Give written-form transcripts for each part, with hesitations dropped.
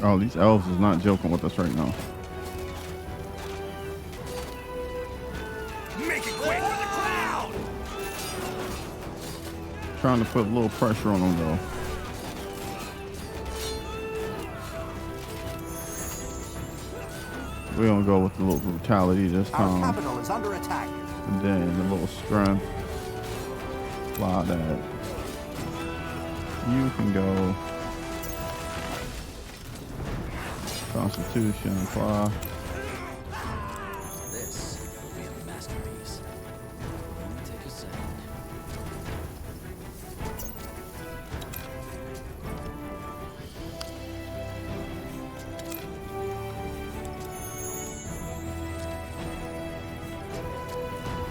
Oh, these elves is not joking with us right now. Make it quick for the crowd! Trying to put a little pressure on them though. We're gonna go with a little brutality this time. Our capital is under attack. And then a little strength. Fly that. You can go. Constitution, fly. This will be a masterpiece. Take a second.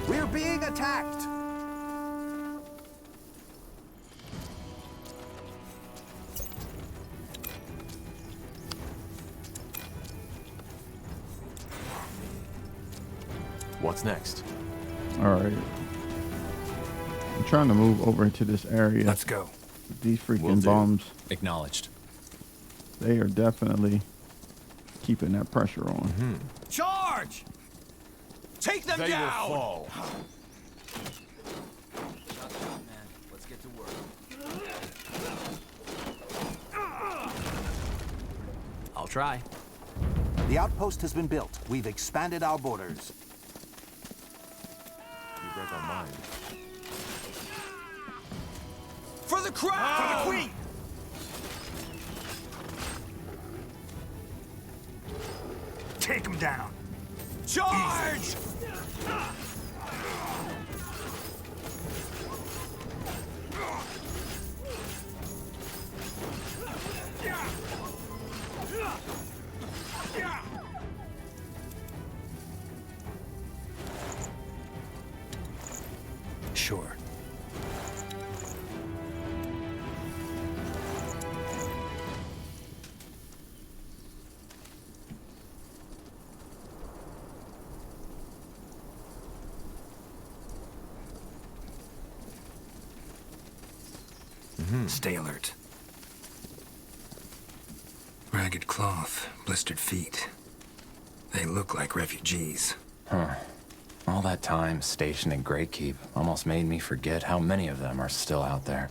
We're being attacked! What's next? All right. I'm trying to move over into this area. Let's go. These Will freaking do. bombs, Acknowledged. they are definitely keeping that pressure on. Charge! Take them They down! will fall. Man, let's get to work. I'll try. The outpost has been built. We've expanded our borders. You read my mind. For the crown! For the queen! Take them down. Charge! Sure. Stay alert. Ragged cloth, blistered feet. They look like refugees. All that time stationed in Great Keep almost made me forget how many of them are still out there.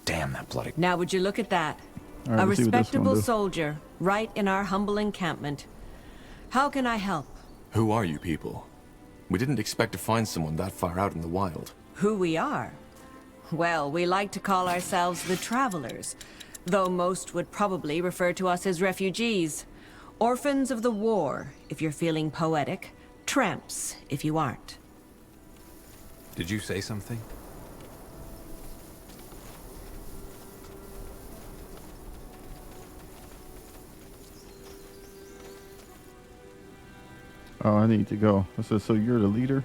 Damn that bloody... Now would you look at that? All right, A let's see what this one respectable do. soldier, right in our humble encampment. How can I help? Who are you people? We didn't expect to find someone that far out in the wild. Who we are? Well, we like to call ourselves the Travelers, though most would probably refer to us as refugees. Orphans of the war, if you're feeling poetic. Tramps, if you aren't. Did you say something? Oh, I need to go. I said, so you're the leader?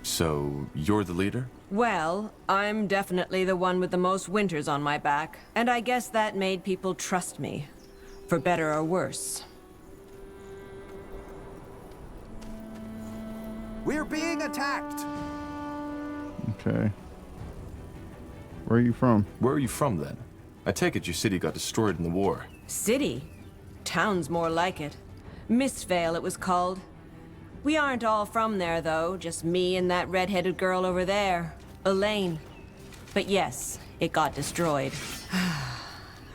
So, you're the leader? Well, I'm definitely the one with the most winters on my back, and I guess that made people trust me, for better or worse. We're being attacked! Okay. Where are you from? Where are you from then? I take it your city got destroyed in the war. City? Town's more like it. Mistvale, it was called. We aren't all from there, though. Just me and that red-headed girl over there, Elaine. But yes, it got destroyed.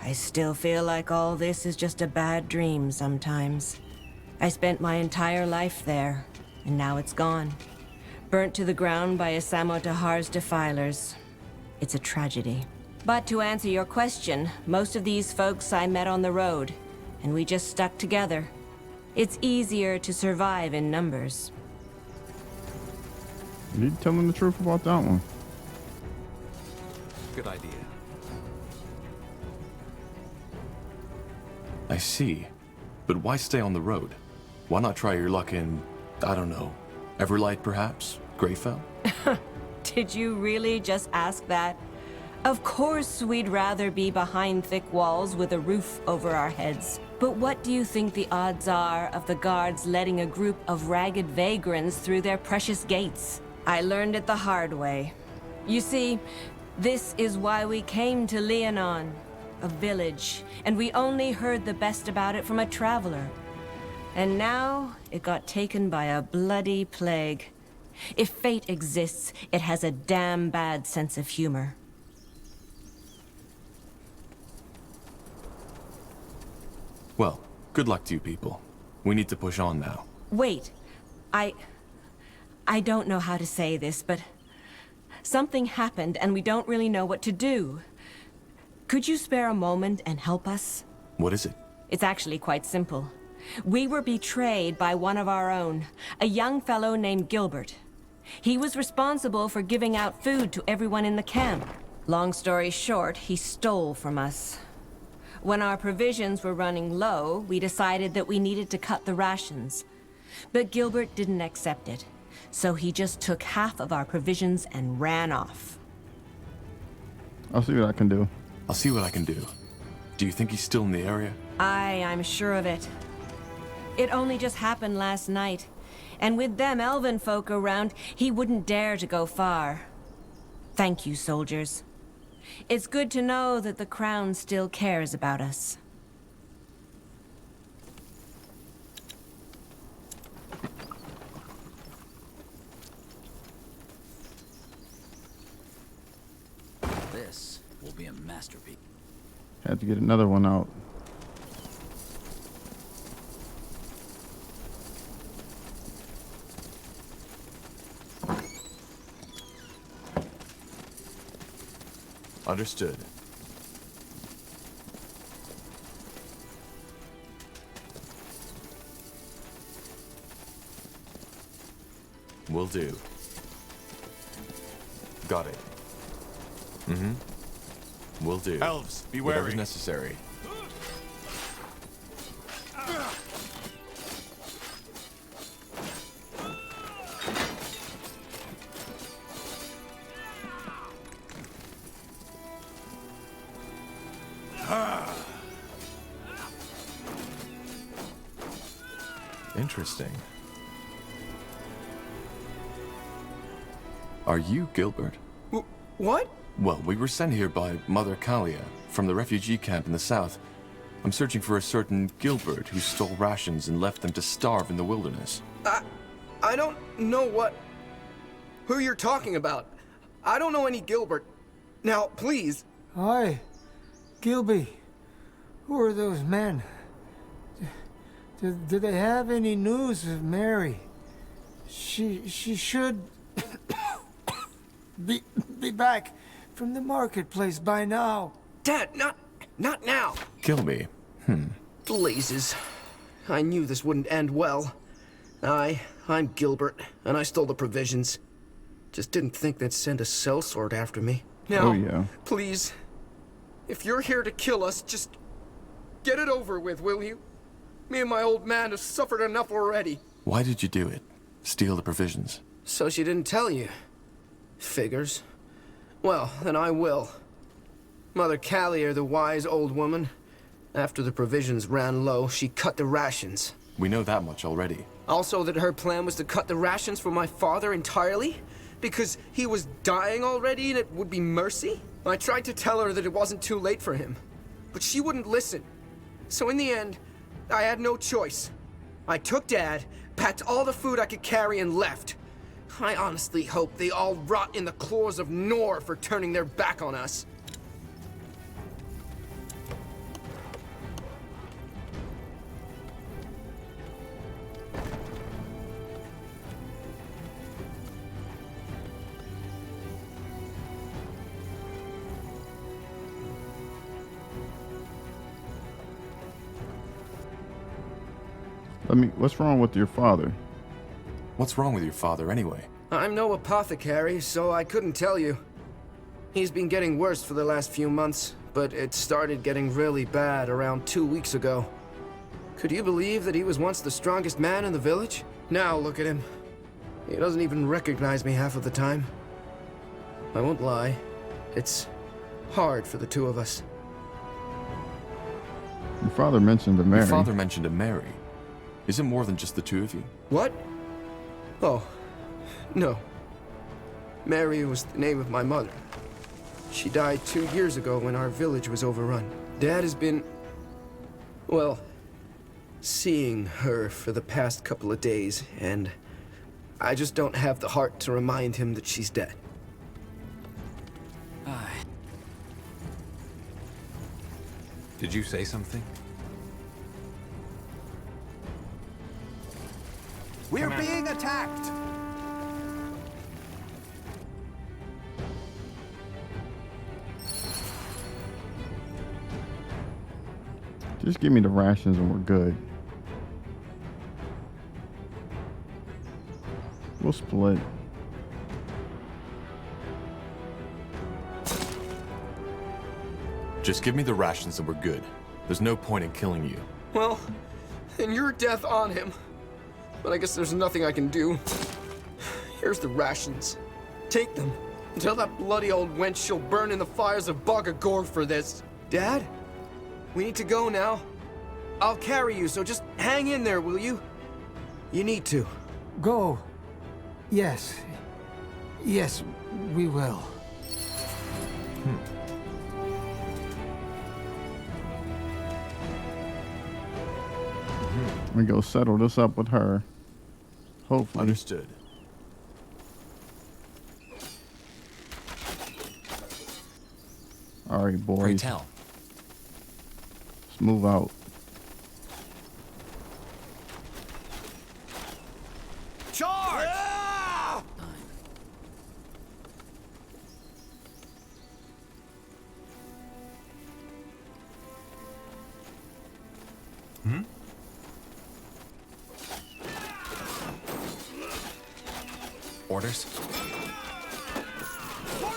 I still feel like all this is just a bad dream sometimes. I spent my entire life there, and now it's gone. Burnt to the ground by Asamo Tahar's defilers. It's a tragedy. But to answer your question, most of these folks I met on the road, and we just stuck together. It's easier to survive in numbers. You telling the truth about that one? Good idea. I see. But why stay on the road? Why not try your luck in, I don't know, Everlight perhaps? Greyfell? Did you really just ask that? Of course we'd rather be behind thick walls with a roof over our heads. But what do you think the odds are of the guards letting a group of ragged vagrants through their precious gates? I learned it the hard way. You see, this is why we came to Leonon. a village, and we only heard the best about it from a traveler. And now, it got taken by a bloody plague. If fate exists, it has a damn bad sense of humor. Well, good luck to you people. We need to push on now. Wait, I don't know how to say this, but something happened and we don't really know what to do. Could you spare a moment and help us? What is it? It's actually quite simple. We were betrayed by one of our own, a young fellow named Gilbert. He was responsible for giving out food to everyone in the camp. Long story short, he stole from us. When our provisions were running low, we decided that we needed to cut the rations. But Gilbert didn't accept it, so he just took half of our provisions and ran off. I'll see what I can do. I'll see what I can do. Do you think he's still in the area? I'm sure of it. It only just happened last night, and with them elven folk around, he wouldn't dare to go far. Thank you, soldiers. It's good to know that the Crown still cares about us. This will be a masterpiece. Had to get another one out. Understood. Will do. Got it. Will do. Elves, be Whatever's wary. necessary. Interesting. Are you Gilbert? What? Well, we were sent here by Mother Kalia from the refugee camp in the south. I'm searching for a certain Gilbert who stole rations and left them to starve in the wilderness. I don't know who you're talking about. I don't know any Gilbert. Now, please. Hi, Gilby. Who are those men? Do they have any news of Mary? She should be back from the marketplace by now. Dad, not now. Kill me. Blazes. I knew this wouldn't end well. I'm Gilbert, and I stole the provisions. Just didn't think they'd send a sellsword after me. Now, Oh, yeah. please, if you're here to kill us, just get it over with, will you? Me and my old man have suffered enough already. Why did you do it? Steal the provisions? So she didn't tell you. Figures. Well, then I will. Mother Callier, the wise old woman, after the provisions ran low, she cut the rations. We know that much already. Also that her plan was to cut the rations for my father entirely? Because he was dying already and it would be mercy? I tried to tell her that it wasn't too late for him, but she wouldn't listen. So in the end, I had no choice. I took Dad, packed all the food I could carry, and left. I honestly hope they all rot in the claws of Nor for turning their back on us. What's wrong with your father? What's wrong with your father anyway? I'm no apothecary, so I couldn't tell you. He's been getting worse for the last few months, but it started getting really bad around 2 weeks ago. Could you believe that he was once the strongest man in the village? Now look at him. He doesn't even recognize me half of the time. I won't lie. It's hard for the two of us. Your father mentioned a Mary. Your father mentioned a Mary. Is it more than just the two of you? What? Oh, no. Mary was the name of my mother. She died 2 years ago when our village was overrun. Dad has been, well, seeing her for the past couple of days, and I just don't have the heart to remind him that she's dead. Did you say something? We're being attacked! Just give me the rations and we're good. We'll split. Just give me the rations and we're good. There's no point in killing you. Well, then your death on him. But I guess there's nothing I can do. Here's the rations. Take them. And tell that bloody old wench she'll burn in the fires of Bogagor for this. Dad? We need to go now. I'll carry you, so just hang in there, will you? You need to. Go. Yes. Yes, we will. We go settle this up with her. Hopefully. Understood. All right, Pray boys. tell. Let's move out. Charge! Orders? For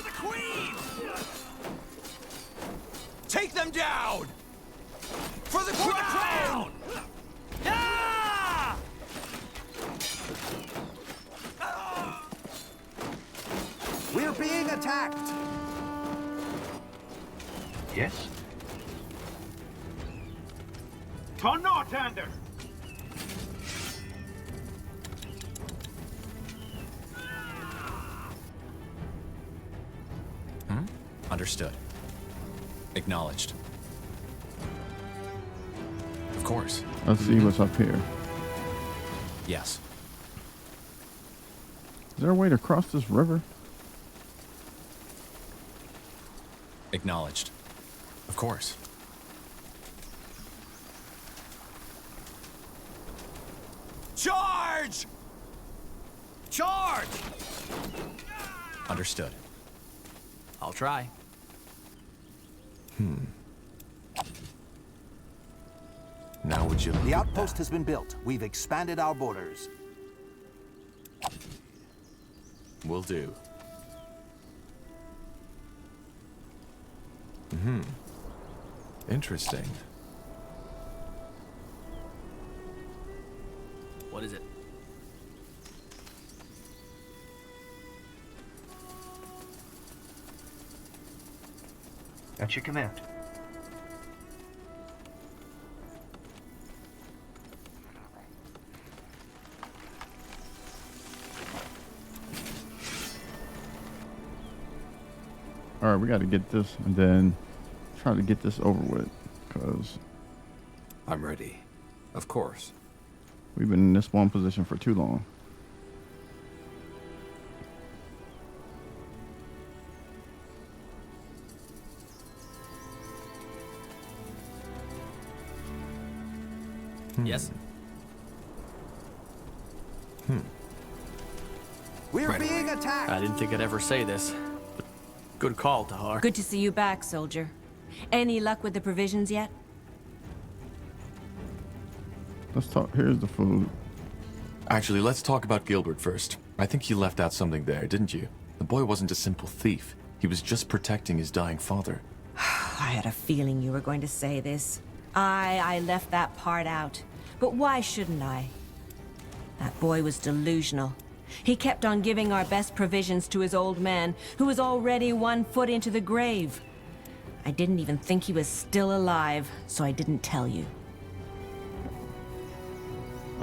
the Queen! Take them down! For the crown! Ah! We're being attacked! Yes? Ta Northander! Understood. Acknowledged. Of course. Let's see what's up here. Yes. Is there a way to cross this river? Acknowledged. Of course. Charge! Charge! Understood. I'll try. Now would you look The at outpost that? has been built. We've expanded our borders. Will do. Interesting. What is it? At your command. All right, we got to get this and then try to get this over with, because I'm ready. Of course. we've been in this one position for too long. Yes? We're being attacked! I didn't think I'd ever say this, but good call, Tahar. Good to see you back, soldier. Any luck with the provisions yet? Let's talk. Here's the food. Actually, let's talk about Gilbert first. I think you left out something there, didn't you? The boy wasn't a simple thief. He was just protecting his dying father. I had a feeling you were going to say this. I left that part out. But why shouldn't I? That boy was delusional. He kept on giving our best provisions to his old man, who was already 1 foot into the grave. I didn't even think he was still alive, so I didn't tell you.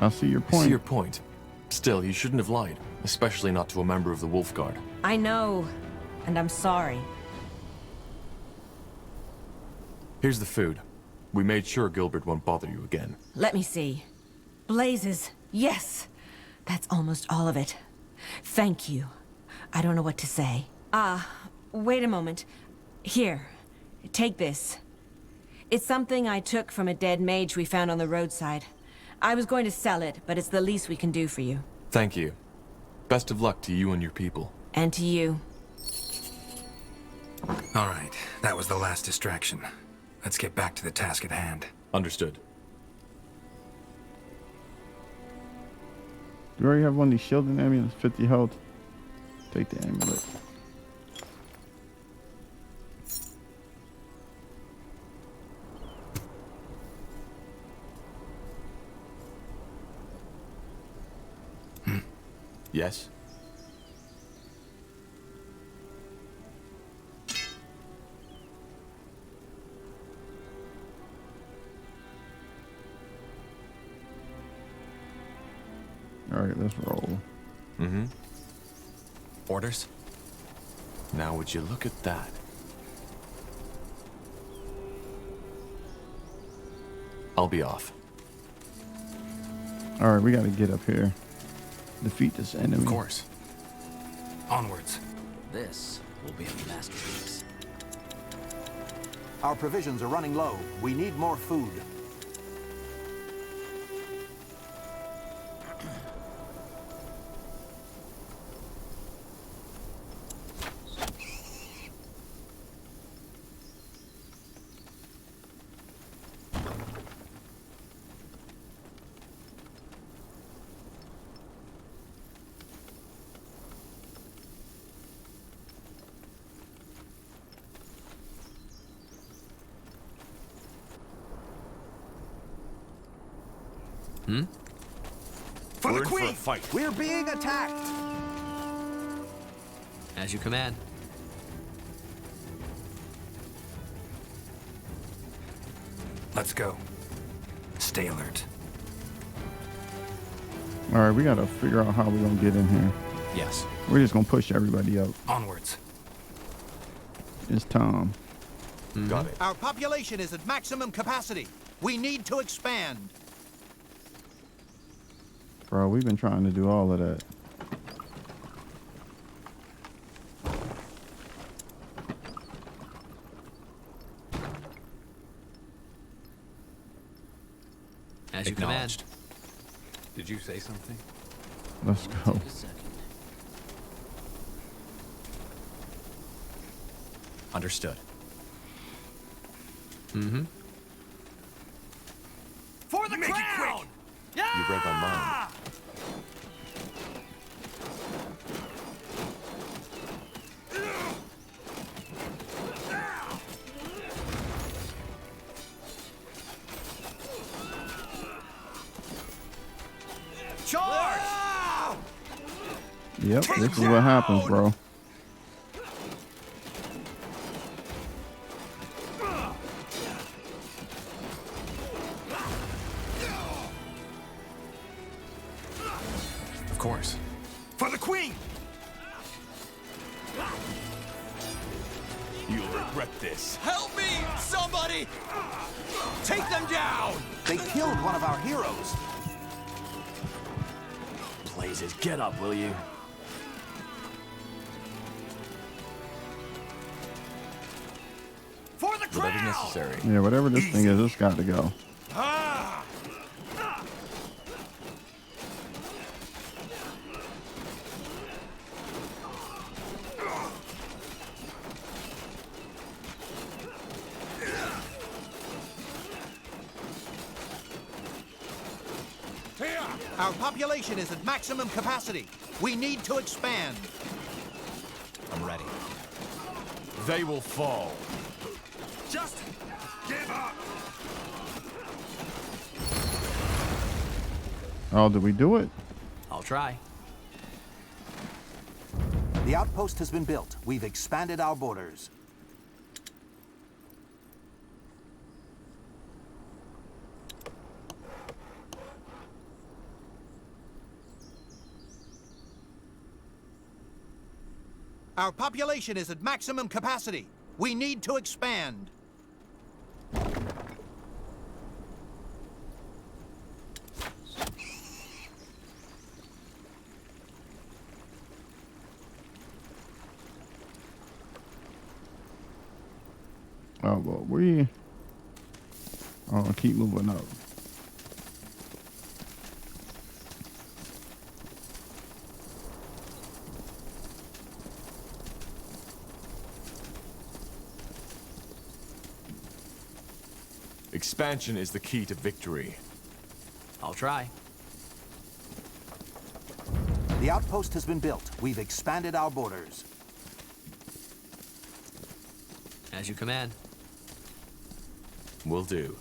I see your I point. see your point. Still, you shouldn't have lied, especially not to a member of the Wolf Guard. I know, and I'm sorry. Here's the food. We made sure Gilbert won't bother you again. Let me see. Blazes. Yes! That's almost all of it. Thank you. I don't know what to say. Wait a moment. Here. Take this. It's something I took from a dead mage we found on the roadside. I was going to sell it, but it's the least we can do for you. Thank you. Best of luck to you and your people. And to you. All right, that was the last distraction. Let's get back to the task at hand. Understood. Do you already have one of these shielding amulets? 50 health. Take the amulet. Yes? All right, let's roll. Mm-hmm. Orders? Now would you look at that? I'll be off. All right, we got to get up here. Defeat this enemy. Of course. Onwards. This will be a masterpiece. Our provisions are running low. We need more food. For the Queen! We're being attacked! As you command. Let's go. Stay alert. All right, we got to figure out how we're going to get in here. Yes. We're just going to push everybody up. Onwards. It's Tom. Got it. Our population is at maximum capacity. We need to expand. Bro, we've been trying to do all of that. As you command. Acknowledged. Did you say something? Let's go. A second. Understood. Mm-hmm. For the crown! You read my mind. Charge! Yep, this is what happens, bro. Of course. For the Queen! You'll regret this. Help me, somebody! Take them down! They killed one of our heroes. Blazes, get up, will you? For the Whatever's crown! necessary. Yeah, whatever this thing is, it's got to go. Ah! Our population is at maximum capacity. We need to expand. I'm ready. They will fall. Just give up! Oh, did we do it? I'll try. The outpost has been built. We've expanded our borders. Our population is at maximum capacity. We need to expand. Oh, well, we... Oh, keep moving up. Expansion is the key to victory. I'll try. The outpost has been built. We've expanded our borders. As you command. Will do.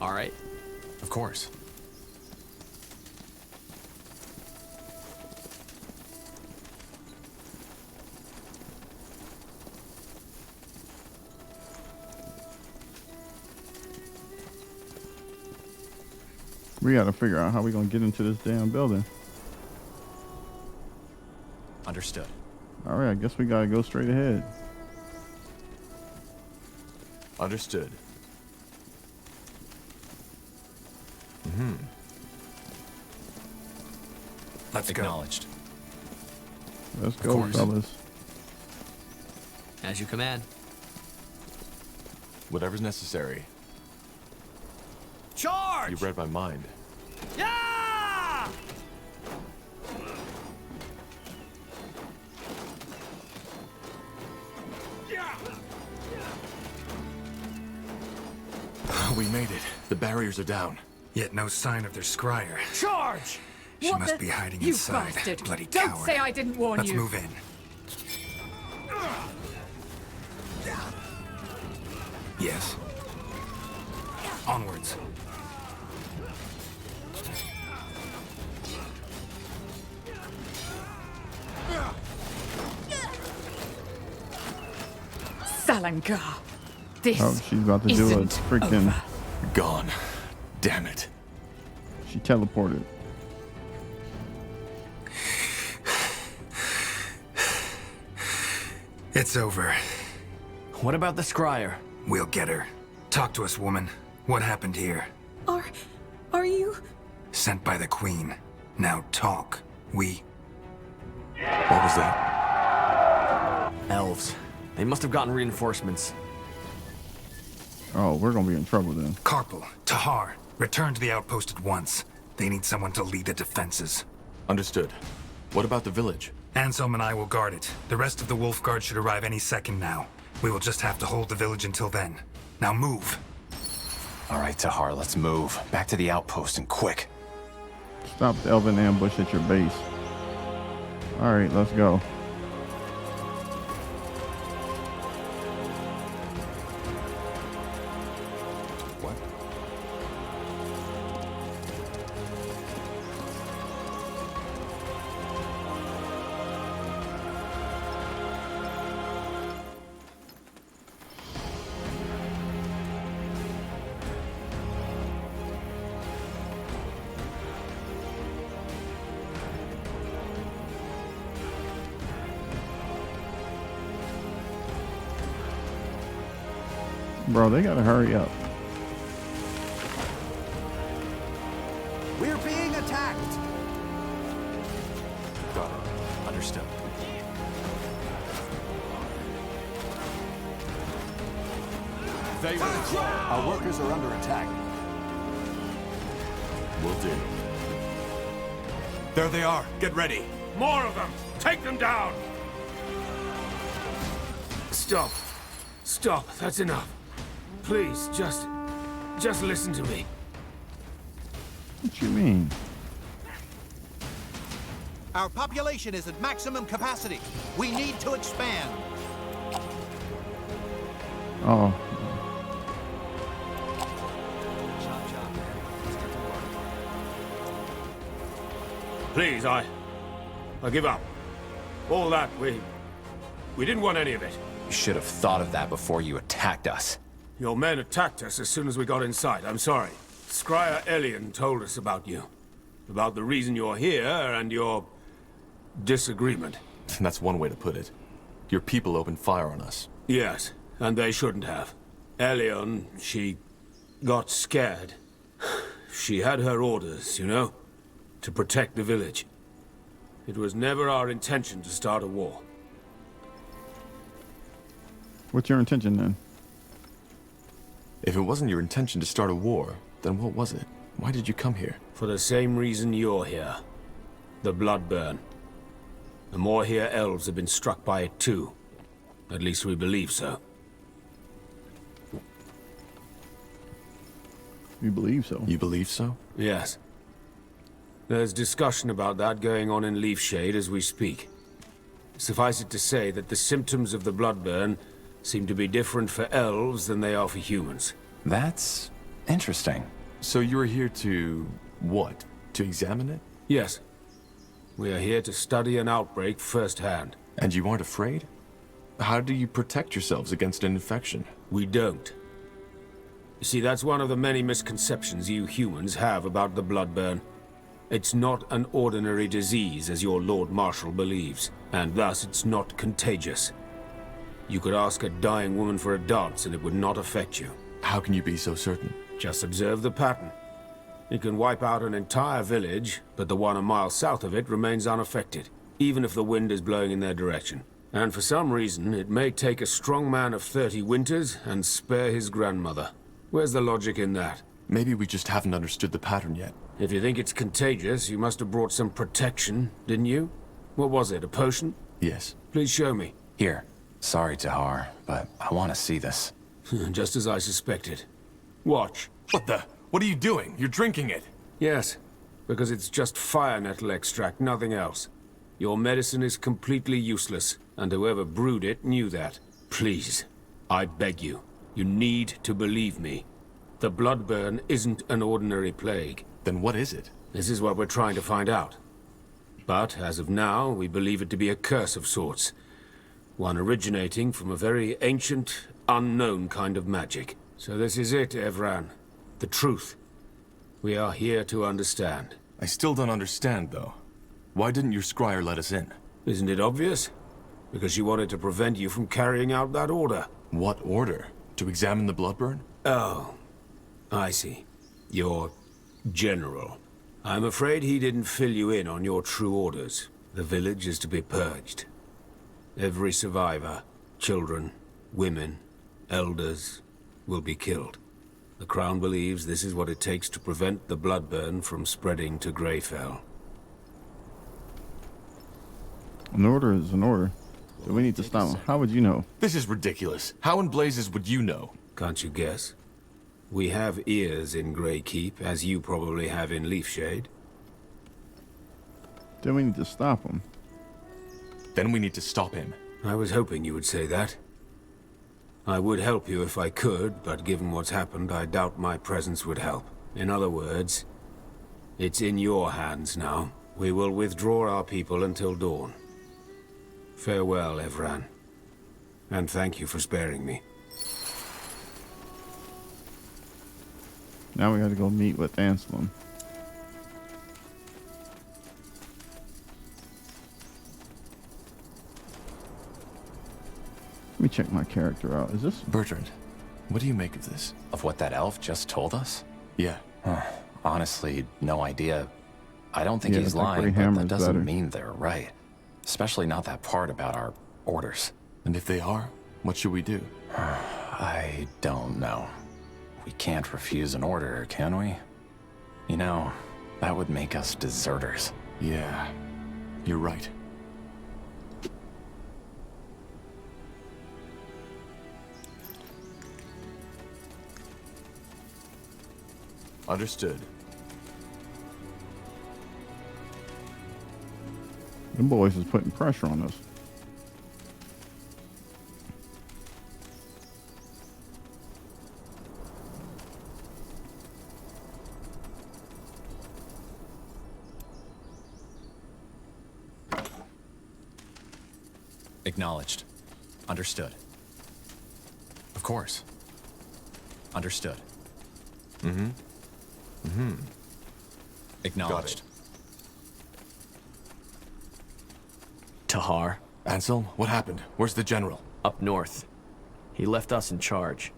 All right. Of course. We gotta figure out how we gonna get into this damn building. Understood. All right, I guess we gotta go straight ahead. Understood. Let's go. Acknowledged. Let's go, course. fellas. As you command. Whatever's necessary. Charge! You read my mind. Yeah! We made it. The barriers are down. Yet no sign of their scryer. Charge! She What must the- be hiding You inside. bastard! Bloody Don't coward. say I didn't warn Let's you. move in. Yes. Onwards. Salangar. This Oh, she's about to do a isn't freaking... over. Gone. Damn it. She teleported. It's over. What about the scryer? We'll get her. Talk to us, woman. What happened here? Are you? Sent by the Queen. Now talk. We... What was that? Elves. They must have gotten reinforcements. Oh, we're gonna be in trouble then. Carpal, Tahar, return to the outpost at once. They need someone to lead the defenses. Understood. What about the village? Anselm and I will guard it. The rest of the Wolf Guard should arrive any second now. We will just have to hold the village until then. Now move. All right, Tahar, let's move. Back to the outpost and quick. Stop the elven ambush at your base. All right, let's go. What? Bro, they gotta hurry up. We're being attacked. Got it. Understood. They will. Our workers are under attack. Will do. There they are. Get ready. More of them. Take them down. Stop. Stop. That's enough. Please, just listen to me. What you mean? Our population is at maximum capacity. We need to expand. Oh, Please, I give up. All that, we didn't want any of it. You should have thought of that before you attacked us. Your men attacked us as soon as we got inside. I'm sorry. Scryer Elian told us about you. About the reason you're here and your disagreement. That's one way to put it. Your people opened fire on us. Yes, and they shouldn't have. Elion, she got scared. She had her orders, you know? To protect the village. It was never our intention to start a war. What's your intention then? If it wasn't your intention to start a war, then what was it? Why did you come here? For the same reason you're here. The Bloodburn. The more here elves have been struck by it too. At least we believe so. You believe so? You believe so? Yes. There's discussion about that going on in Leafshade as we speak. Suffice it to say that the symptoms of the Bloodburn seem to be different for elves than they are for humans. That's interesting. So you are here to... what? To examine it? Yes. We are here to study an outbreak firsthand. And you aren't afraid? How do you protect yourselves against an infection? We don't. You see, that's one of the many misconceptions you humans have about the Bloodburn. It's not an ordinary disease, as your Lord Marshal believes, and thus it's not contagious. You could ask a dying woman for a dance and it would not affect you. How can you be so certain? Just observe the pattern. It can wipe out an entire village, but the one a mile south of it remains unaffected, even if the wind is blowing in their direction. And for some reason, it may take a strong man of 30 winters and spare his grandmother. Where's the logic in that? Maybe we just haven't understood the pattern yet. If you think it's contagious, you must have brought some protection, didn't you? What was it, a potion? Yes. Please show me. Here. Sorry, Tahar, but I want to see this. Just as I suspected. Watch. What the? What are you doing? You're drinking it. Yes, because it's just fire nettle extract, nothing else. Your medicine is completely useless, and whoever brewed it knew that. Please, I beg you, you need to believe me. The Bloodburn isn't an ordinary plague. Then what is it? This is what we're trying to find out. But, as of now, we believe it to be a curse of sorts. One originating from a very ancient, unknown kind of magic. So this is it, Evran. The truth. We are here to understand. I still don't understand, though. Why didn't your scryer let us in? Isn't it obvious? Because she wanted to prevent you from carrying out that order. What order? To examine the Bloodburn? Oh, I see. Your general. I'm afraid he didn't fill you in on your true orders. The village is to be purged. Every survivor, children, women, elders, will be killed. The Crown believes this is what it takes to prevent the Bloodburn from spreading to Greyfell. An order is an order. So we need to stop him. How would you know? This is ridiculous. How in blazes would you know? Can't you guess? We have ears in Greykeep, as you probably have in Leafshade. Then we need to stop him. Then we need to stop him. I was hoping you would say that. I would help you if I could, but given what's happened, I doubt my presence would help. In other words, it's in your hands now. We will withdraw our people until dawn. Farewell, Evran. And thank you for sparing me. Now we gotta go meet with Anselm. Let me check my character out. Is this... Bertrand, what do you make of this? Of what that elf just told us? Yeah. Honestly, no idea. I don't think Yeah, he's the lying, Grey but Hammer that is doesn't better. mean they're right. Especially not that part about our orders. And if they are, what should we do? I don't know. We can't refuse an order, can we? You know, that would make us deserters. Yeah, you're right. Understood. Them boys is putting pressure on us. Acknowledged. Understood. Of course. Understood. Mm-hmm. Acknowledged. Tahar, Anselm, what happened? Where's the general? up north. He left us in charge.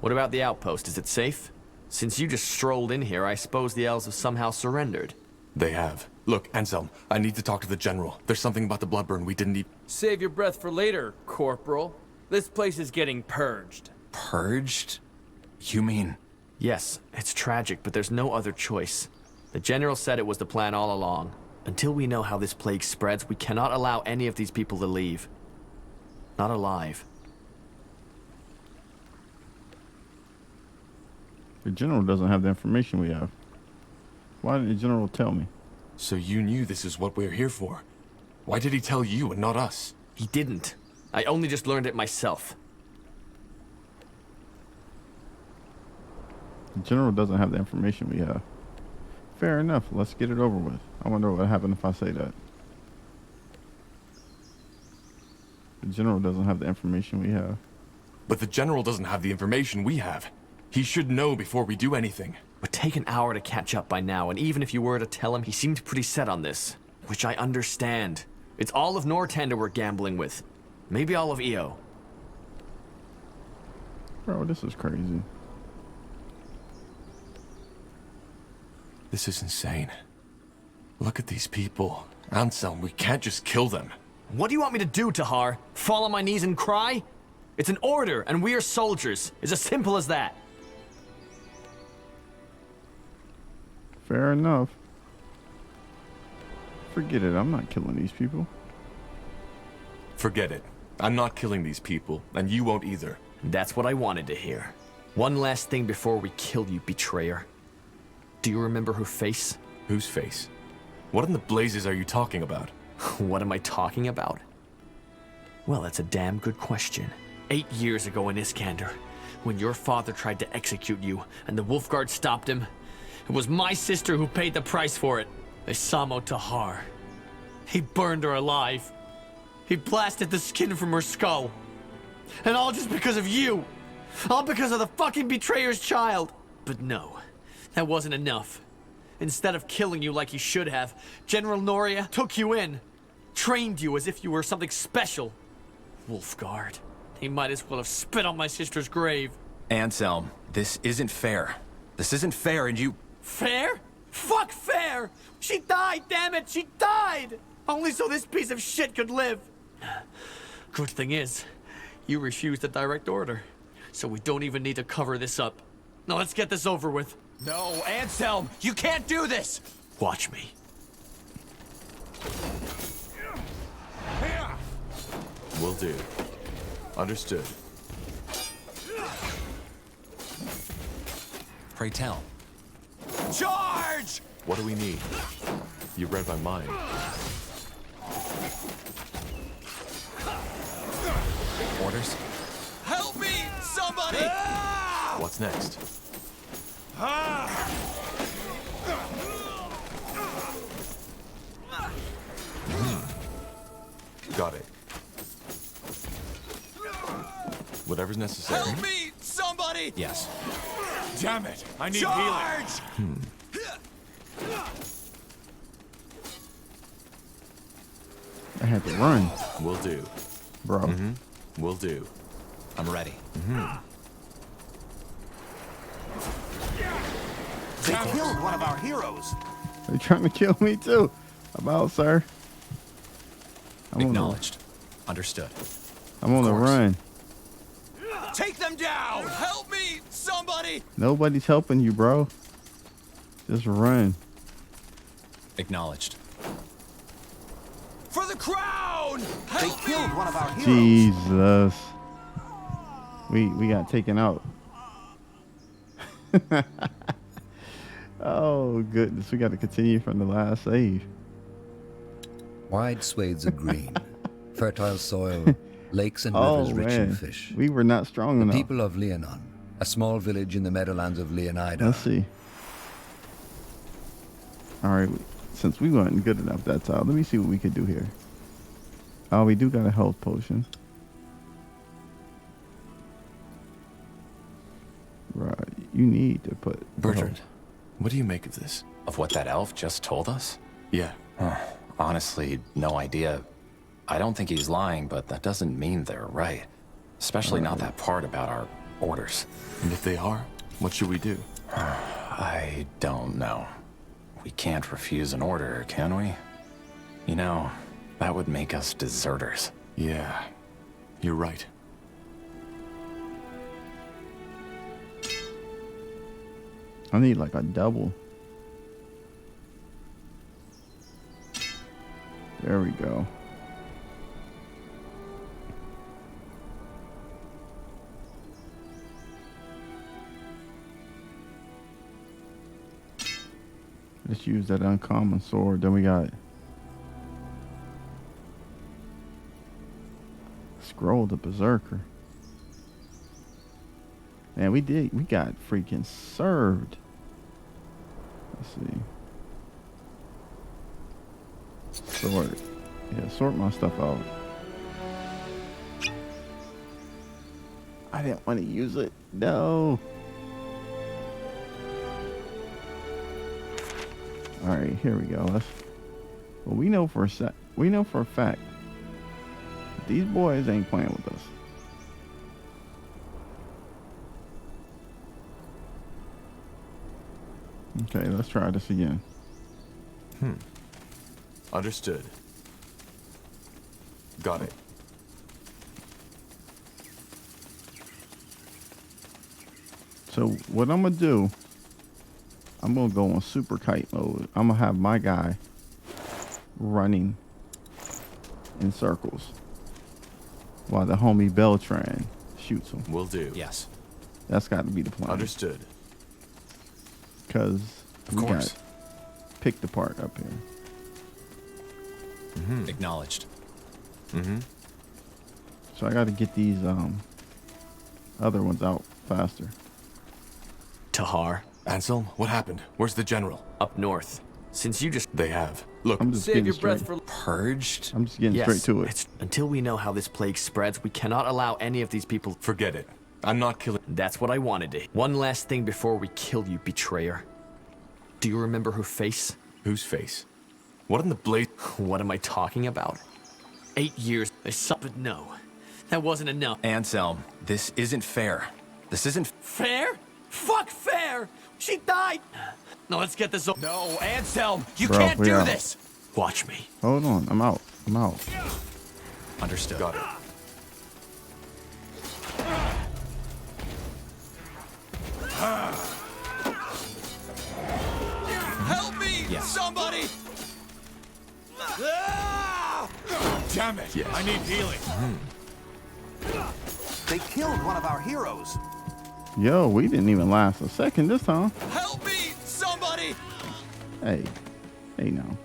What about the outpost? Is it safe? Since you just strolled in here, I suppose the elves have somehow surrendered. They have. Look, Anselm, I need to talk to the General. There's something about the Bloodburn we didn't even... Save your breath for later, Corporal. This place is getting purged. Purged? You mean... Yes, it's tragic, but there's no other choice. The General said it was the plan all along. Until we know how this plague spreads, we cannot allow any of these people to leave. Not alive. The General doesn't have the information we have. Why didn't the General tell me? So you knew this is what we're here for. Why did he tell you and not us? He didn't. I only just learned it myself. The General doesn't have the information we have. Fair enough. Let's get it over with. I wonder what would happen if I say that. The General doesn't have the information we have. But the General doesn't have the information we have. He should know before we do anything. Would take an hour to catch up by now, and even if you were to tell him, he seemed pretty set on this. Which I understand. It's all of Northander we're gambling with. Maybe all of EO. Bro, this is crazy. This is insane. Look at these people. Anselm, we can't just kill them. What do you want me to do, Tahar? Fall on my knees and cry? It's an order, and we are soldiers. It's as simple as that. Fair enough. Forget it. I'm not killing these people. Forget it. I'm not killing these people, and you won't either. That's what I wanted to hear. One last thing before we kill you, betrayer. Do you remember her face? Whose face? What in the blazes are you talking about? What am I talking about? Well, that's a damn good question. 8 years ago in Iskander, when your father tried to execute you and the Wolfguard stopped him, it was my sister who paid the price for it. Isamo Tahar. He burned her alive. He blasted the skin from her skull. And all just because of you. All because of the fucking betrayer's child. But no, that wasn't enough. Instead of killing you like he should have, General Noria took you in. Trained you as if you were something special. Wolfguard. He might as well have spit on my sister's grave. Anselm, this isn't fair. This isn't fair, and you... Fair? Fuck fair! She died, damn it! She died! Only so this piece of shit could live. Good thing is, you refused a direct order. So we don't even need to cover this up. Now let's get this over with. No, Anselm! You can't do this! Watch me. Will do. Understood. Pray tell. Charge! What do we need? You read my mind. Orders? Help me! Somebody! What's next? Got it. Whatever's necessary. Help me! Somebody! Yes. Damn it! I need healing! I had to run. Will do. Bro. Will do. I'm ready. They killed one of our heroes. They're trying to kill me too. About, sir. Acknowledged. Understood. I'm on the run. Take them down! Help me! Somebody! Nobody's helping you, bro. Just run. Acknowledged. For the crown! Help They killed one of our heroes. Jesus. We got taken out. Oh goodness, we got to continue from the last save. Wide swathes of green, fertile soil, lakes and rivers rich in fish. We were not strong enough. The people of Leonon, a small village in the meadowlands of Leonida. Let's see. All right, since we weren't good enough that time, let me see what we could do here. Oh, we do got a health potion. Right, you need to put... Bertrand, what do you make of this? Of what that elf just told us? Yeah. Honestly, no idea. I don't think he's lying, but that doesn't mean they're right. Especially not that part about our orders. And if they are, what should we do? I don't know. We can't refuse an order, can we? You know, that would make us deserters. Yeah, you're right. I need like a double. There we go. Let's use that uncommon sword. Then we got Scroll the Berserker. Man, we got freaking served. Let's see. Sort. Yeah, sort my stuff out. I didn't want to use it. No. All right, here we go. Well, we know for a fact these boys ain't playing with us. Okay, let's try this again. Understood. Got it. So what I'm gonna do, I'm gonna go on super kite mode. I'm gonna have my guy running in circles while the homie Beltran shoots him. Will do. Yes. That's got to be the plan. Understood. Because Of course. Pick the part up here. Acknowledged. So I got to get these other ones out faster. Tahar, Anselm, what happened? Where's the general? up north. Since you just They have. Look, I'm just Save getting your breath straight. for Purged? I'm just getting straight to it. Until we know how this plague spreads, we cannot allow any of these people. forget it. I'm not killing. That's what I wanted to. One last thing before we kill you, betrayer. Do you remember her face? Whose face? What in the blaze? What am I talking about? 8 years. But no, that wasn't enough. Anselm, this isn't fair. This isn't Fair? Fuck fair! She died! Now let's get this over. No, Anselm, you Bro, can't we do out. this. Watch me. Hold on, I'm out. understood. Got it. Help me, Yes. somebody! Ah! Damn it! Yes. I need healing. They killed one of our heroes. Yo, we didn't even last a second this time. Help me, somebody! Hey now.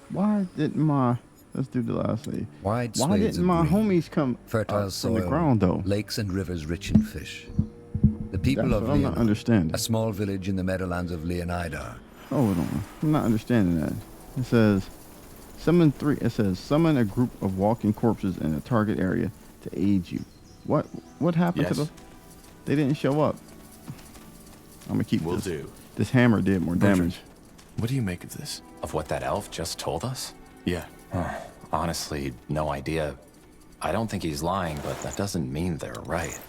Why didn't my... Let's do the last thing. Wide Why swathes didn't of my green, homies come fertile up from soil, the ground, though? lakes and rivers rich in fish. The people That's of what I'm not Leonard, understanding. a small village in the meadowlands of Leonida. Hold on. I'm not understanding that. It says summon a group of walking corpses in a target area to aid you. What happened to Yes. the... They didn't show up. I'm gonna keep Will this. do. This hammer did more damage. What do you make of this? Of what that elf just told us? Yeah. Honestly, no idea. I don't think he's lying, but that doesn't mean they're right.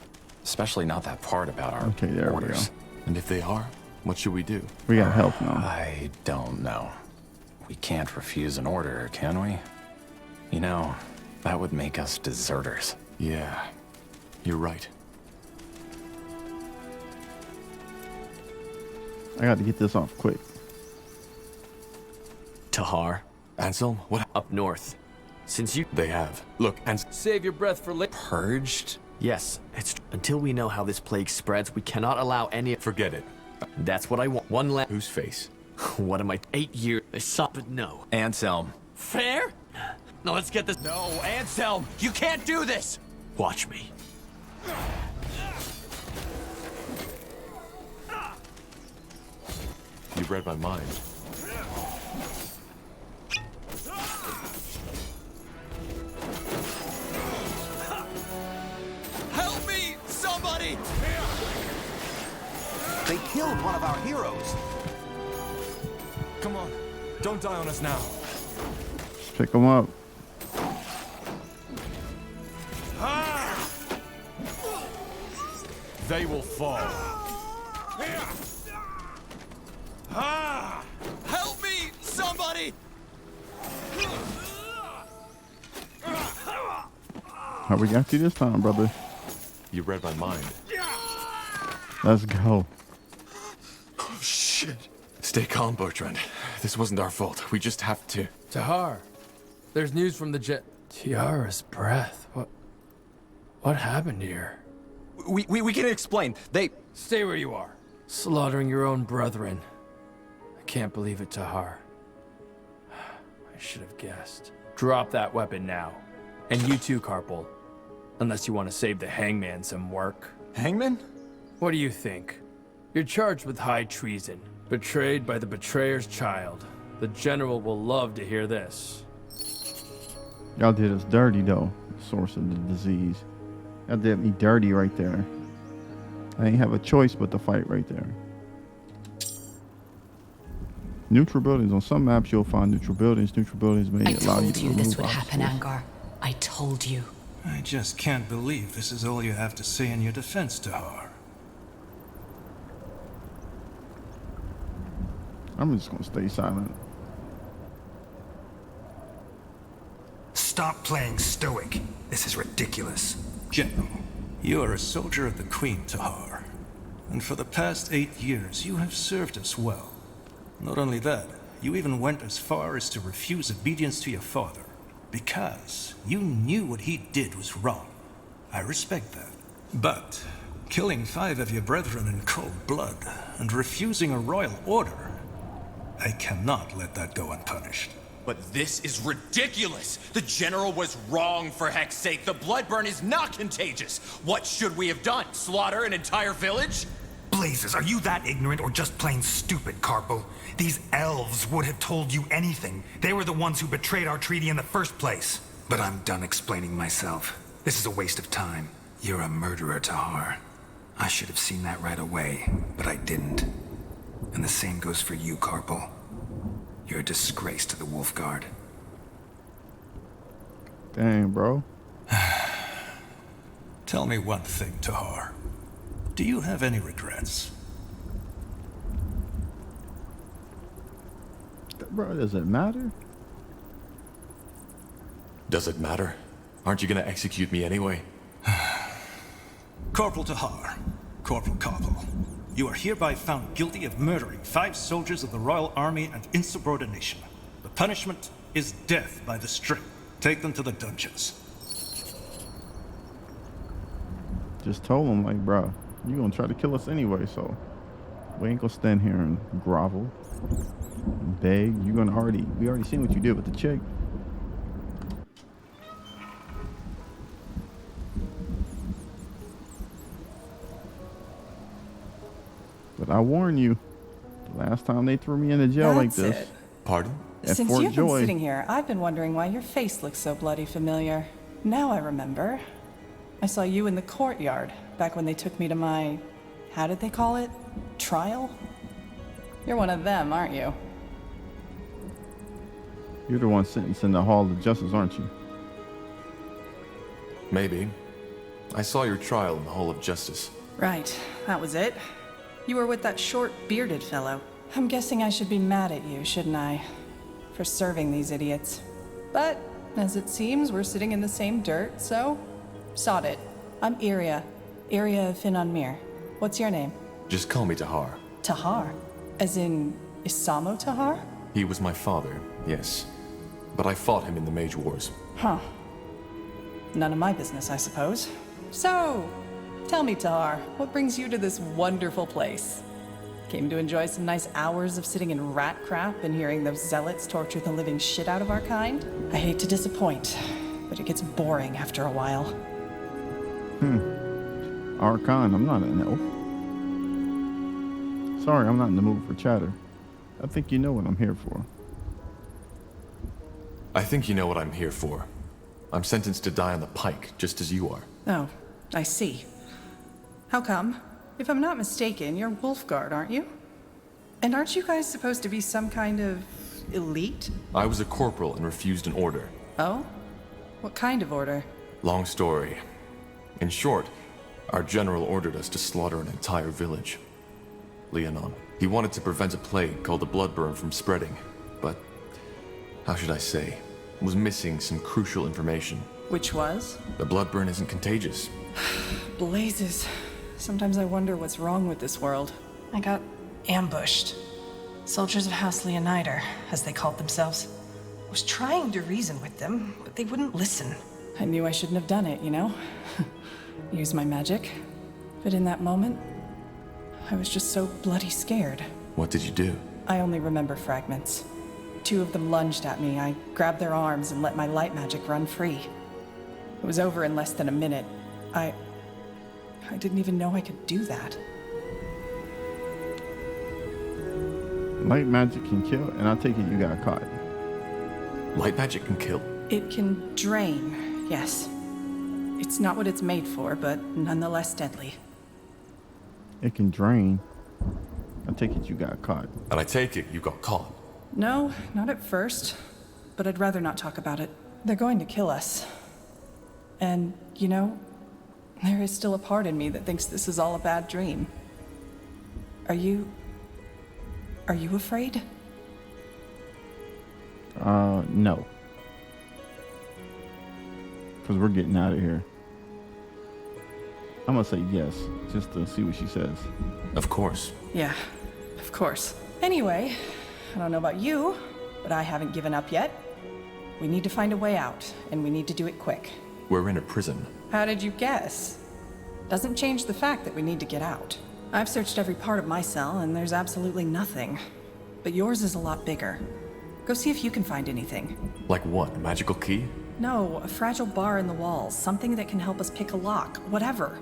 Especially not that part about our Okay, there we orders. go. And if they are, what should we do? We got help now. I don't know. We can't refuse an order, can we? You know, that would make us deserters. Yeah, you're right. I got to get this off quick. Tahar, Anselm, what? up north. Since you. They have. Look, Save your breath for later. Purged? Yes, it's. Until we know how this plague spreads, we cannot allow any. forget it. That's what I want. One last. Whose face? What am I? 8 years. But no. Anselm. Fair? Now let's get this. No, Anselm, you can't do this. Watch me. You've read my mind. Help me, somebody! They killed one of our heroes. Come on, don't die on us now. Let's pick them up. They will fall. How we got you this time, brother? You read my mind. Let's go. Oh, shit. Stay calm, Bertrand. This wasn't our fault. We just have to... Tahar, there's news from the jet. Tiara's breath. What happened here? We can explain. They... Stay where you are. Slaughtering your own brethren. I can't believe it, Tahar. I should have guessed. Drop that weapon now. And you too, Carpal. Unless you want to save the hangman some work. Hangman? What do you think? You're charged with high treason. Betrayed by the betrayer's child. The general will love to hear this. Y'all did us dirty, though. Source of the disease. Y'all did me dirty right there. I ain't have a choice but to fight right there. Neutral buildings. On some maps, you'll find neutral buildings. Neutral buildings may allow you to told you this would obstacles. happen, Angar. I told you. I just can't believe this is all you have to say in your defense, Tahar. I'm just gonna stay silent. Stop playing stoic. This is ridiculous. General, you are a soldier of the Queen, Tahar. And for the past 8 years, you have served us well. Not only that, you even went as far as to refuse obedience to your father. Because you knew what he did was wrong. I respect that. But killing 5 of your brethren in cold blood and refusing a royal order, I cannot let that go unpunished. But this is ridiculous! The general was wrong, for heck's sake. The bloodburn is not contagious. What should we have done? Slaughter an entire village? Blazes, are you that ignorant or just plain stupid, Carpal? These elves would have told you anything. They were the ones who betrayed our treaty in the first place. But I'm done explaining myself. This is a waste of time. You're a murderer, Tahar. I should have seen that right away, but I didn't. And the same goes for you, Carpal. You're a disgrace to the Wolfguard. Dang, bro. Tell me one thing, Tahar. Do you have any regrets? Bro, does it matter? Does it matter? Aren't you gonna execute me anyway? Corporal Tahar, Corporal Carpal, you are hereby found guilty of murdering 5 soldiers of the Royal Army and insubordination. The punishment is death by the string. Take them to the dungeons. Just told him, like, bro, you gonna try to kill us anyway, so we ain't gonna stand here and grovel and beg. We already seen what you did with the chick. But I warn you, the last time they threw me in a jail like this. It. Pardon? At Since Fort you've Joy. been sitting here, I've been wondering why your face looks so bloody familiar. Now I remember. I saw you in the courtyard, back when they took me to my... how did they call it? Trial? You're one of them, aren't you? You're the one sentenced in the Hall of Justice, aren't you? Maybe. I saw your trial in the Hall of Justice. Right, that was it. You were with that short, bearded fellow. I'm guessing I should be mad at you, shouldn't I? For serving these idiots. But, as it seems, we're sitting in the same dirt, so... sod it. I'm Iria. Iria of Finonmir. What's your name? Just call me Tahar. Tahar? As in, Isamo Tahar? He was my father, yes. But I fought him in the Mage Wars. Huh. None of my business, I suppose. So, tell me, Tahar, what brings you to this wonderful place? Came to enjoy some nice hours of sitting in rat crap and hearing those zealots torture the living shit out of our kind? I hate to disappoint, but it gets boring after a while. Archon, I'm not an elf. Sorry, I'm not in the mood for chatter. I think you know what I'm here for. I think you know what I'm here for. I'm sentenced to die on the pike, just as you are. Oh, I see. How come? If I'm not mistaken, you're Wolfguard, aren't you? And aren't you guys supposed to be some kind of elite? I was a corporal and refused an order. Oh? What kind of order? Long story. In short, our general ordered us to slaughter an entire village. Leonon. He wanted to prevent a plague called the bloodburn from spreading, but, how should I say, was missing some crucial information. Which was? The blood burn isn't contagious. Blazes. Sometimes I wonder what's wrong with this world. I got ambushed. Soldiers of House Leonider, as they called themselves. I was trying to reason with them, but they wouldn't listen. I knew I shouldn't have done it, you know? Use my magic. But in that moment, I was just so bloody scared. What did you do? I only remember fragments. 2 of them lunged at me. I grabbed their arms and let my light magic run free. It was over in less than a minute. I didn't even know I could do that. Light magic can kill, and I take it you got caught. Light magic can kill? It can drain, yes. It's not what it's made for, but nonetheless deadly. It can drain. I take it you got caught. And I take it you got caught. No, not at first. But I'd rather not talk about it. They're going to kill us. And, you know, there is still a part in me that thinks this is all a bad dream. Are you afraid? No. Because we're getting out of here. I'm gonna say yes, just to see what she says. Of course. Yeah, of course. Anyway, I don't know about you, but I haven't given up yet. We need to find a way out, and we need to do it quick. We're in a prison. How did you guess? Doesn't change the fact that we need to get out. I've searched every part of my cell, and there's absolutely nothing. But yours is a lot bigger. Go see if you can find anything. Like what? A magical key? No, a fragile bar in the walls. Something that can help us pick a lock. Whatever.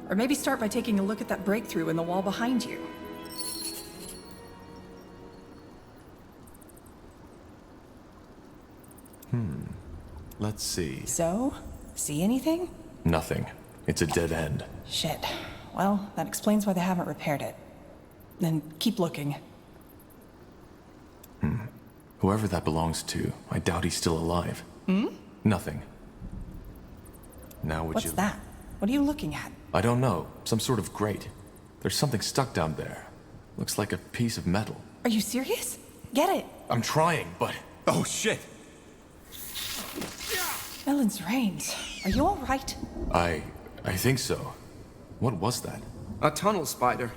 Or maybe start by taking a look at that breakthrough in the wall behind you. Let's see. So? See anything? Nothing. It's a dead end. Shit. Well, that explains why they haven't repaired it. Then keep looking. Whoever that belongs to, I doubt he's still alive. Nothing. Now would What's that? What are you looking at? I don't know. Some sort of grate. There's something stuck down there. Looks like a piece of metal. Are you serious? Get it! I'm trying, but... Oh, shit! Melon's reins. Are you alright? I think so. What was that? A tunnel spider.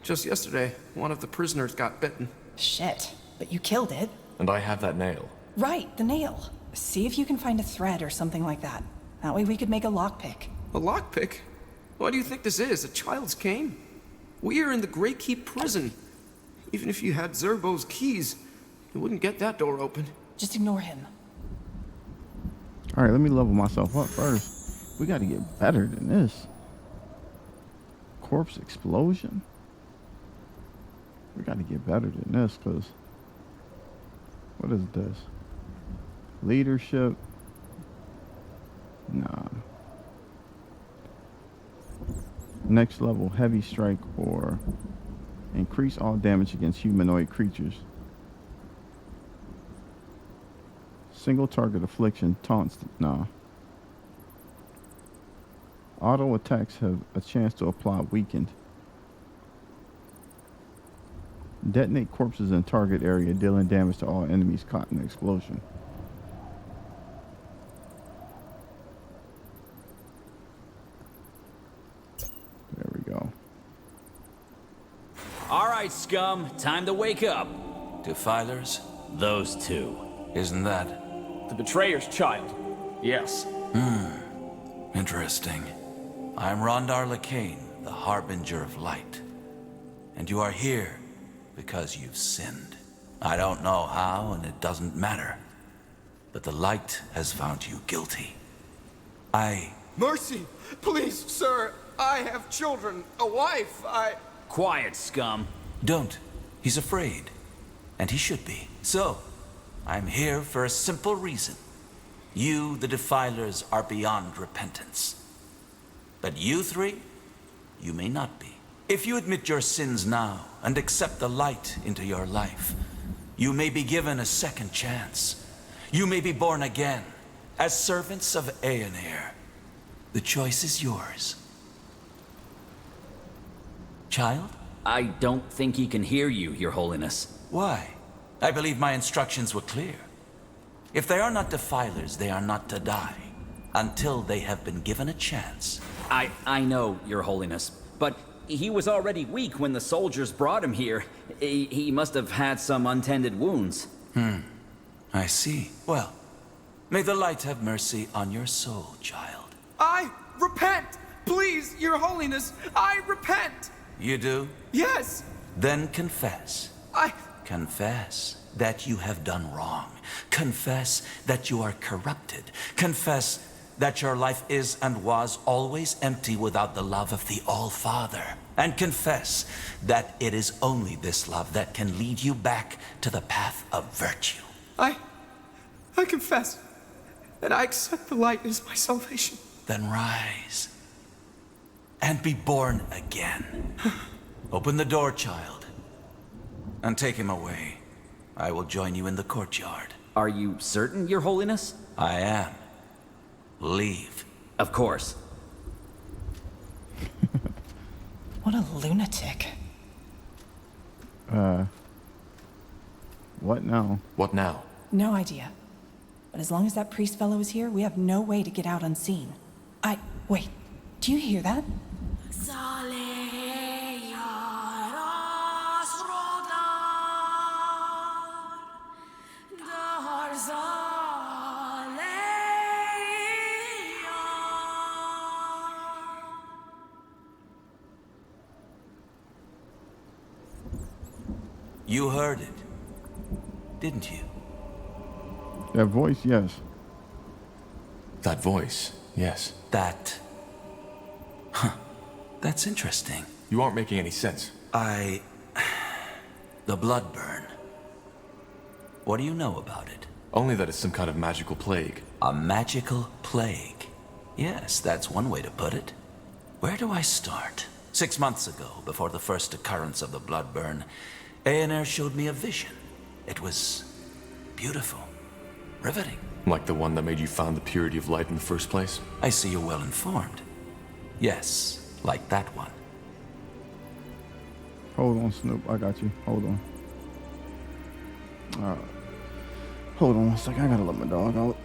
Just yesterday, one of the prisoners got bitten. Shit. But you killed it. And I have that nail. Right, the nail. See if you can find a thread or something like that. That way we could make a lockpick. A lockpick? What do you think this is, a child's game? We are in the Grey Keep prison. Even if you had Zerbo's keys, you wouldn't get that door open. Just ignore him. Alright, let me level myself up first. We gotta get better than this. Corpse explosion? We gotta get better than this, because... What is this? Leadership? Nah. Next level, heavy strike or increase all damage against humanoid creatures. Single target affliction, taunts, nah. Auto attacks have a chance to apply weakened. Detonate corpses in target area, dealing damage to all enemies caught in the explosion. There we go. All right, scum. Time to wake up. Defilers? Those two. Isn't that? The betrayer's child. Yes. Interesting. I'm Rondar Lacane, the Harbinger of Light. And you are here because you've sinned. I don't know how, and it doesn't matter. But the light has found you guilty. Mercy! Please, sir! I have children, a wife, Quiet, scum. Don't. He's afraid. And he should be. So, I'm here for a simple reason. You, the Defilers, are beyond repentance. But you three, you may not be. If you admit your sins now and accept the light into your life, you may be given a second chance. You may be born again as servants of Aeonir. The choice is yours. Child? I don't think he can hear you, Your Holiness. Why? I believe my instructions were clear. If they are not defilers, they are not to die until they have been given a chance. I know, Your Holiness, but he was already weak when the soldiers brought him here. He must have had some untended wounds. I see. Well, may the light have mercy on your soul, child. I repent! Please, Your Holiness, I repent! You do? Yes! Then confess. Confess that you have done wrong. Confess that you are corrupted. Confess that your life is and was always empty without the love of the All-Father. And confess that it is only this love that can lead you back to the path of virtue. I confess, and I accept the light as my salvation. Then rise and be born again. Open the door, child, and take him away. I will join you in the courtyard. Are you certain, Your Holiness? I am. Leave. Of course. What a lunatic. What now? What now? No idea. But as long as that priest fellow is here, we have no way to get out unseen. Wait. Do you hear that? You heard it, didn't you? That voice, yes. That voice, yes. That... That's interesting. You aren't making any sense. The blood burn. What do you know about it? Only that it's some kind of magical plague. A magical plague. Yes, that's one way to put it. Where do I start? 6 months ago, before the first occurrence of the blood burn, Aener showed me a vision. It was beautiful, riveting. Like the one that made you found the purity of light in the first place? I see you're well informed. Yes, like that one. Hold on, Snoop. I got you. Hold on. Hold on one second. I gotta let my dog out.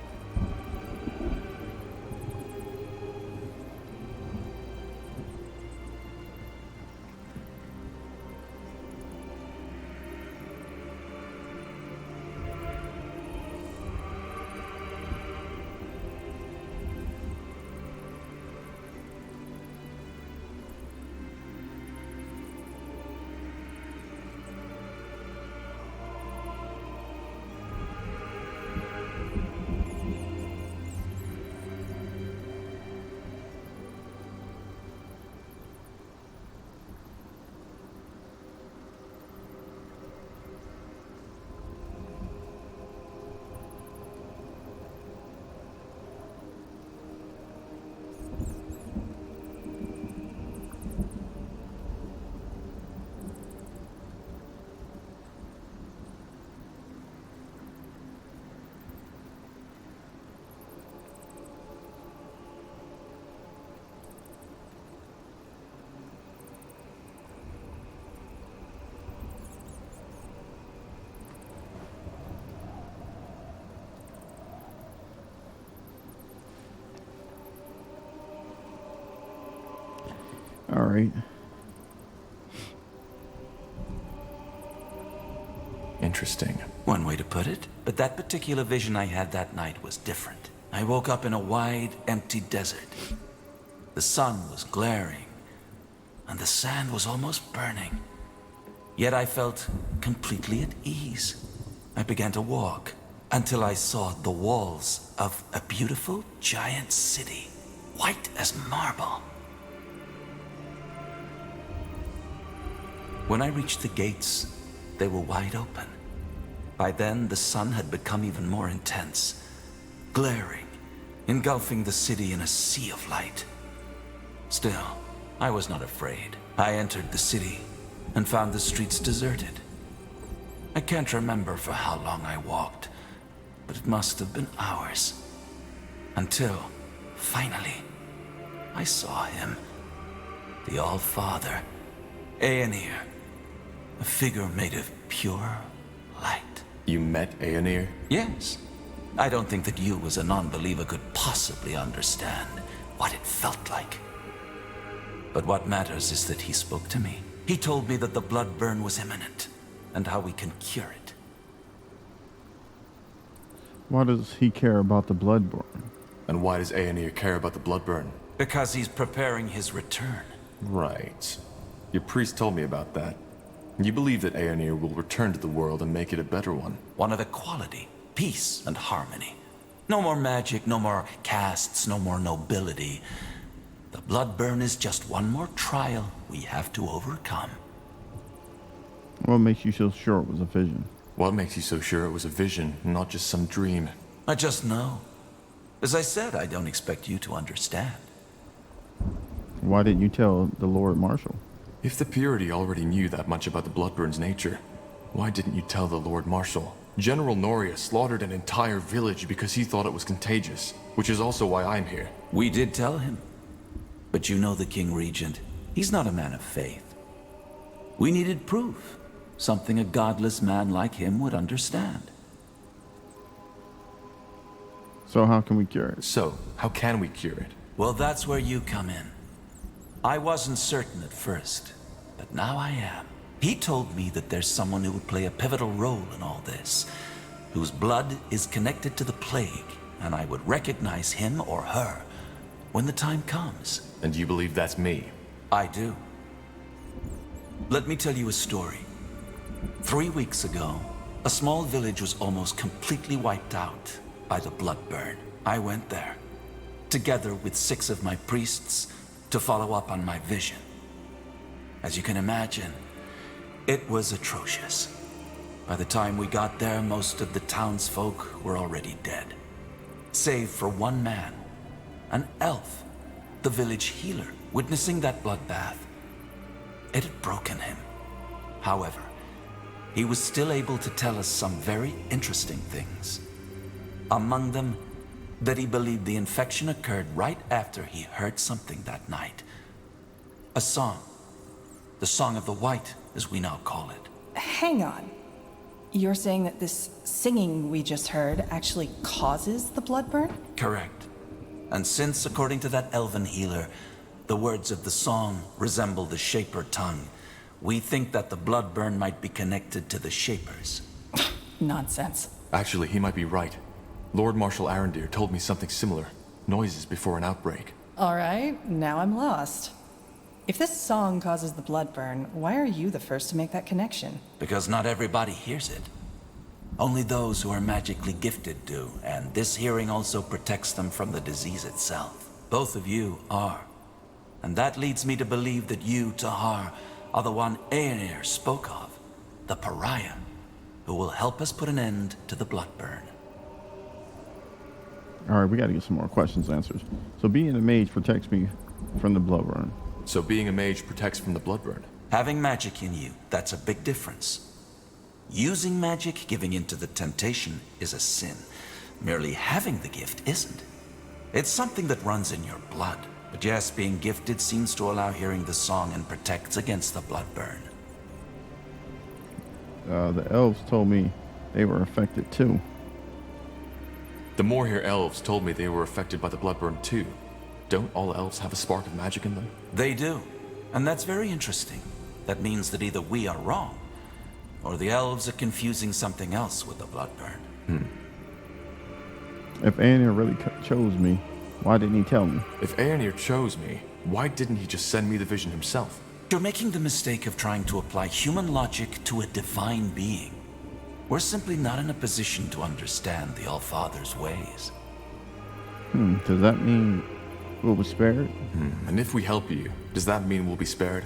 All right. Interesting. One way to put it. But that particular vision I had that night was different. I woke up in a wide, empty desert. The sun was glaring, and the sand was almost burning. Yet I felt completely at ease. I began to walk until I saw the walls of a beautiful giant city, white as marble. When I reached the gates, they were wide open. By then, the sun had become even more intense, glaring, engulfing the city in a sea of light. Still, I was not afraid. I entered the city and found the streets deserted. I can't remember for how long I walked, but it must have been hours. Until, finally, I saw him. The All-Father, Aener. A figure made of pure light. You met Aener? Yes. I don't think that you as a non-believer could possibly understand what it felt like. But what matters is that he spoke to me. He told me that the blood burn was imminent, and how we can cure it. Why does he care about the blood burn? And why does Aenir care about the blood burn? Because he's preparing his return. Right. Your priest told me about that. You believe that Aenir will return to the world and make it a better one. One of equality, peace, and harmony. No more magic, no more castes, no more nobility. The blood burn is just one more trial we have to overcome. What makes you so sure it was a vision? What makes you so sure it was a vision, not just some dream? I just know. As I said, I don't expect you to understand. Why didn't you tell the Lord Marshal? If the Purity already knew that much about the Bloodburn's nature, why didn't you tell the Lord Marshal? General Noria slaughtered an entire village because he thought it was contagious, which is also why I'm here. We did tell him. But you know the King Regent. He's not a man of faith. We needed proof. Something a godless man like him would understand. So how can we cure it? So, how can we cure it? Well, that's where you come in. I wasn't certain at first, but now I am. He told me that there's someone who would play a pivotal role in all this, whose blood is connected to the plague, and I would recognize him or her when the time comes. And you believe that's me? I do. Let me tell you a story. 3 weeks ago, a small village was almost completely wiped out by the blood burn. I went there, together with 6 of my priests, to follow up on my vision. As you can imagine, it was atrocious. By the time we got there, most of the townsfolk were already dead. Save for one man, an elf, the village healer, witnessing that bloodbath. It had broken him. However, he was still able to tell us some very interesting things. Among them, that he believed the infection occurred right after he heard something that night. A song. The Song of the White, as we now call it. Hang on. You're saying that this singing we just heard actually causes the blood burn? Correct. And since, according to that elven healer, the words of the song resemble the Shaper tongue, we think that the blood burn might be connected to the Shapers. Nonsense. Actually, he might be right. Lord Marshal Arendir told me something similar. Noises before an outbreak. All right, now I'm lost. If this song causes the blood burn, why are you the first to make that connection? Because not everybody hears it. Only those who are magically gifted do, and this hearing also protects them from the disease itself. Both of you are. And that leads me to believe that you, Tahar, are the one Aenir spoke of, the pariah, who will help us put an end to the blood burn. All right, we got to get some more questions answered. So being a mage protects me from the blood burn. So being a mage protects from the blood burn. Having magic in you, that's a big difference. Using magic, giving in to the temptation, is a sin. Merely having the gift isn't. It's something that runs in your blood. But yes, being gifted seems to allow hearing the song and protects against the blood burn. The elves told me they were affected too. The Moorhere elves told me they were affected by the blood burn too. Don't all elves have a spark of magic in them? They do. And that's very interesting. That means that either we are wrong, or the elves are confusing something else with the blood burn. If Aenir really chose me, why didn't he tell me? If Aenir chose me, why didn't he just send me the vision himself? You're making the mistake of trying to apply human logic to a divine being. We're simply not in a position to understand the All-Father's ways. Does that mean we'll be spared? And if we help you, does that mean we'll be spared?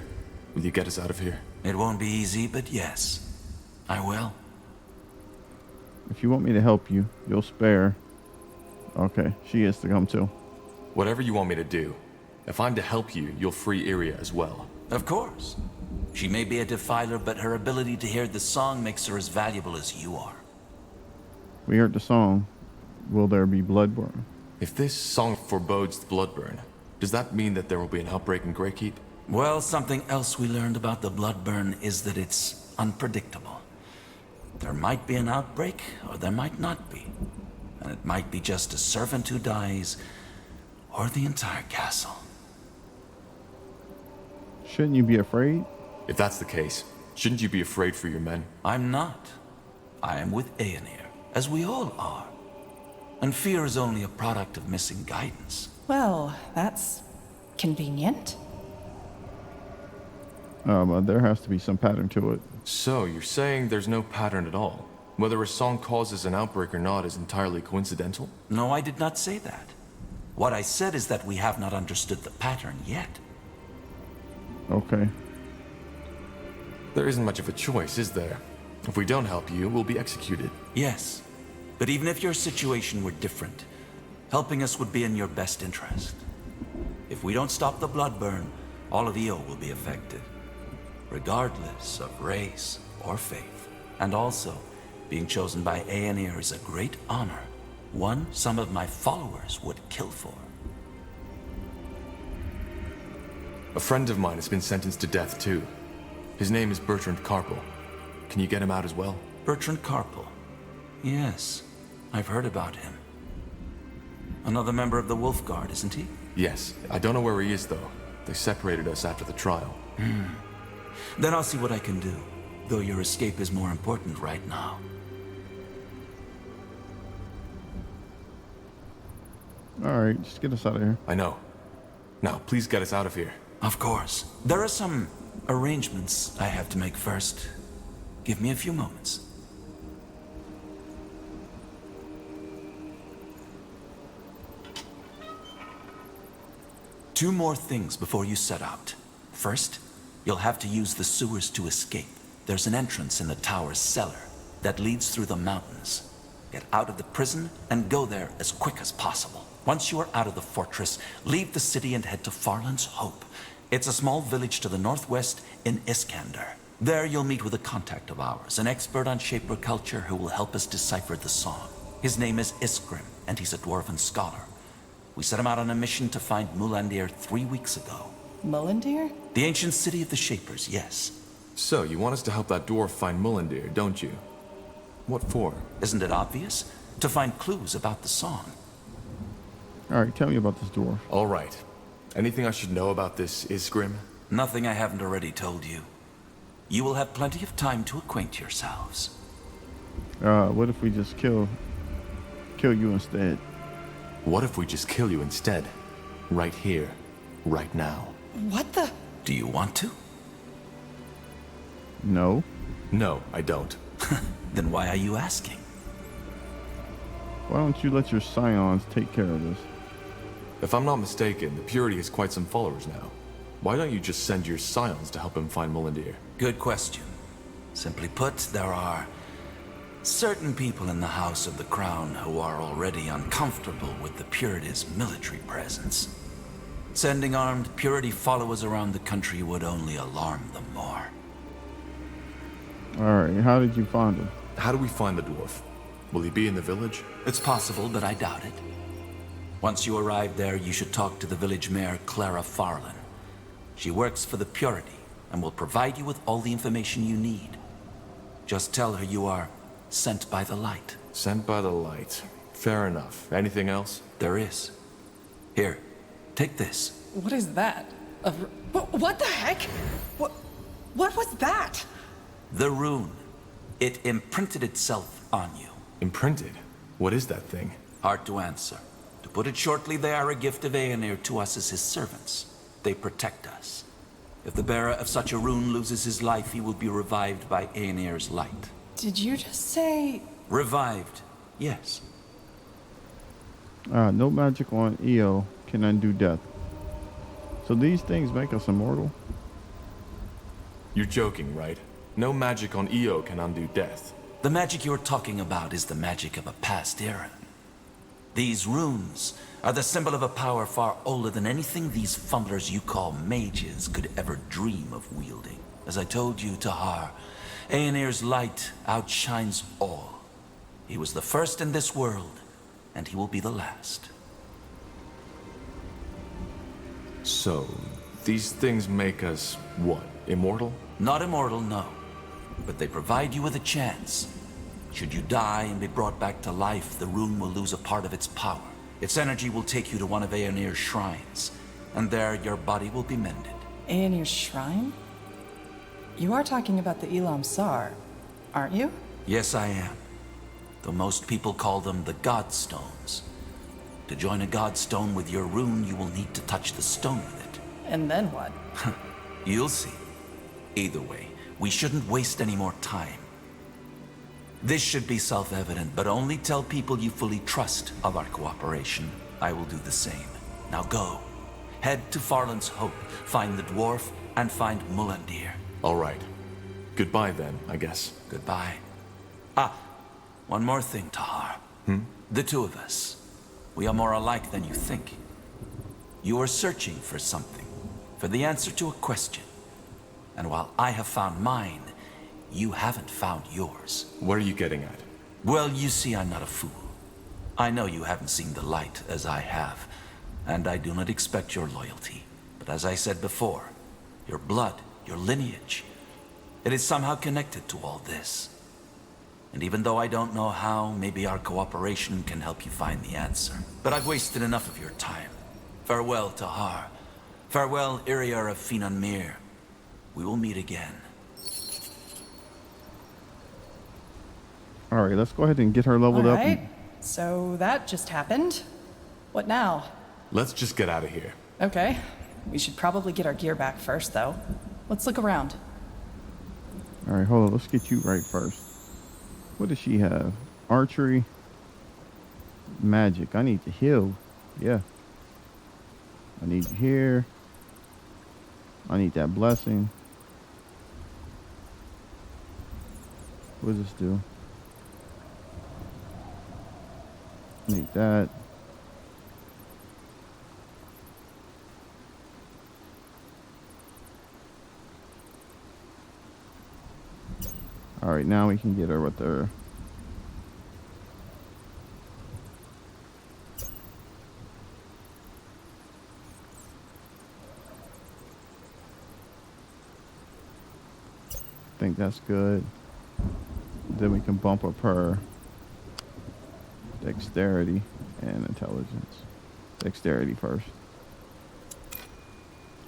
Will you get us out of here? It won't be easy, but yes, I will. If you want me to help you, you'll spare. Okay, she is to come too. Whatever you want me to do. If I'm to help you, you'll free Iria as well. Of course. She may be a defiler, but her ability to hear the song makes her as valuable as you are. We heard the song. Will there be blood burn? If this song forebodes the blood burn, does that mean that there will be an outbreak in Greykeep? Well, something else we learned about the blood burn is that it's unpredictable. There might be an outbreak, or there might not be. and it might be just a servant who dies, or the entire castle. Shouldn't you be afraid? If that's the case, shouldn't you be afraid for your men? I'm not. I am with Aenir, as we all are. And fear is only a product of missing guidance. Well, that's convenient. There has to be some pattern to it. So, you're saying there's no pattern at all? Whether a song causes an outbreak or not is entirely coincidental? No, I did not say that. What I said is that we have not understood the pattern yet. Okay. There isn't much of a choice, is there? If we don't help you, we'll be executed. Yes. But even if your situation were different, helping us would be in your best interest. If we don't stop the blood burn, all of Io will be affected, regardless of race or faith. And also, being chosen by Aenir is a great honor, one some of my followers would kill for. A friend of mine has been sentenced to death, too. His name is Bertrand Carpel. Can you get him out as well? Bertrand Carpel. Yes, I've heard about him. Another member of the Wolf Guard, isn't he? Yes. I don't know where he is, though. They separated us after the trial. Then I'll see what I can do, though your escape is more important right now. Alright, just get us out of here. I know. Now, please get us out of here. Of course. There are some arrangements I have to make first. Give me a few moments. Two more things before you set out. First, you'll have to use the sewers to escape. There's an entrance in the tower's cellar that leads through the mountains. Get out of the prison and go there as quick as possible. Once you are out of the fortress, leave the city and head to Farland's Hope. It's a small village to the northwest in Iskander. There you'll meet with a contact of ours, an expert on Shaper culture who will help us decipher the song. His name is Iskrim, and he's a dwarven scholar. We set him out on a mission to find Mulandir 3 weeks ago. Mulandir? The ancient city of the Shapers, yes. So, you want us to help that dwarf find Mulandir, don't you? What for? Isn't it obvious? To find clues about the song. Alright, tell me about this dwarf. Alright. Anything I should know about this Isgrim? Nothing I haven't already told you. You will have plenty of time to acquaint yourselves. What if we just kill you instead? What if we just kill you instead? Right here, right now. What the? Do you want to? No. No, I don't. Then why are you asking? Why don't you let your scions take care of this? If I'm not mistaken, the Purity has quite some followers now. Why don't you just send your scions to help him find Mulandir? Good question. Simply put, there are certain people in the House of the Crown who are already uncomfortable with the Purity's military presence. Sending armed Purity followers around the country would only alarm them more. Alright, how did you find him? How do we find the dwarf? Will he be in the village? It's possible, but I doubt it. Once you arrive there, you should talk to the village mayor, Clara Farland. She works for the Purity and will provide you with all the information you need. Just tell her you are sent by the light. Sent by the light. Fair enough. Anything else? There is. Here, take this. What is that? What the heck? What was that? The rune. It imprinted itself on you. Imprinted? What is that thing? Hard to answer. To put it shortly, they are a gift of Aenir to us as his servants. They protect us. If the bearer of such a rune loses his life, he will be revived by Aenir's light. Did you just say... Revived, yes. No magic on Io can undo death. So these things make us immortal? You're joking, right? No magic on Io can undo death. The magic you're talking about is the magic of a past era. These runes are the symbol of a power far older than anything these fumblers you call mages could ever dream of wielding. As I told you, Tahar, Aenir's light outshines all. He was the first in this world, and he will be the last. So, these things make us, what, immortal? Not immortal, no. But they provide you with a chance. Should you die and be brought back to life, the rune will lose a part of its power. Its energy will take you to one of Aeonir's shrines, and there your body will be mended. Aeonir's shrine? You are talking about the Elam Sar, aren't you? Yes, I am. Though most people call them the Godstones. To join a Godstone with your rune, you will need to touch the stone with it. And then what? You'll see. Either way, we shouldn't waste any more time. This should be self-evident, but only tell people you fully trust of our cooperation. I will do the same. Now go. Head to Farland's Hope, find the dwarf, and find Mulandir. All right. Goodbye then, I guess. Goodbye. One more thing, Tahar. The two of us. We are more alike than you think. You are searching for something, for the answer to a question. And while I have found mine, you haven't found yours. What are you getting at? Well, you see, I'm not a fool. I know you haven't seen the light as I have, and I do not expect your loyalty. But as I said before, your blood, your lineage, it is somehow connected to all this. And even though I don't know how, maybe our cooperation can help you find the answer. But I've wasted enough of your time. Farewell, Tahar. Farewell, Iriar of Finan Mir. We will meet again. All right, let's go ahead and get her leveled up. All right. So that just happened. What now? Let's just get out of here. Okay. We should probably get our gear back first, though. Let's look around. All right, hold on. Let's get you right first. What does she have? Archery. Magic. I need to heal. Yeah. I need you here. I need that blessing. What does this do? Need that. All right, now we can get her with her. I think that's good. Then we can bump up her dexterity and intelligence. Dexterity first.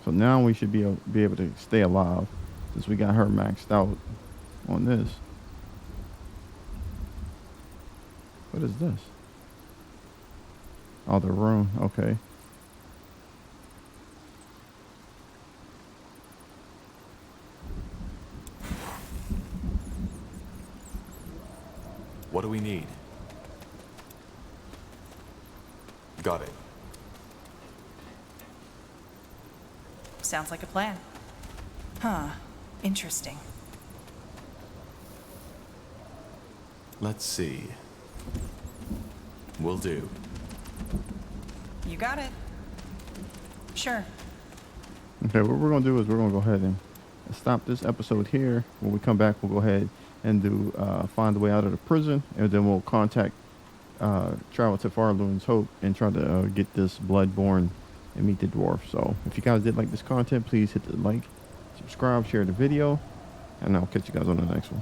So now we should be able to stay alive since we got her maxed out on this. What is this? Oh, the room. Okay. What do we need? Got it. Sounds like a plan. Huh. Interesting. Let's see. Will do. You got it. Sure. Okay, what we're going to do is we're going to go ahead and stop this episode here. When we come back, we'll go ahead and do find the way out of the prison, and then we'll contact travel to Farland's Hope and try to get this Bloodborne and meet the dwarf. So if you guys did like this content, please hit the like, subscribe, share the video, and I'll catch you guys on the next one.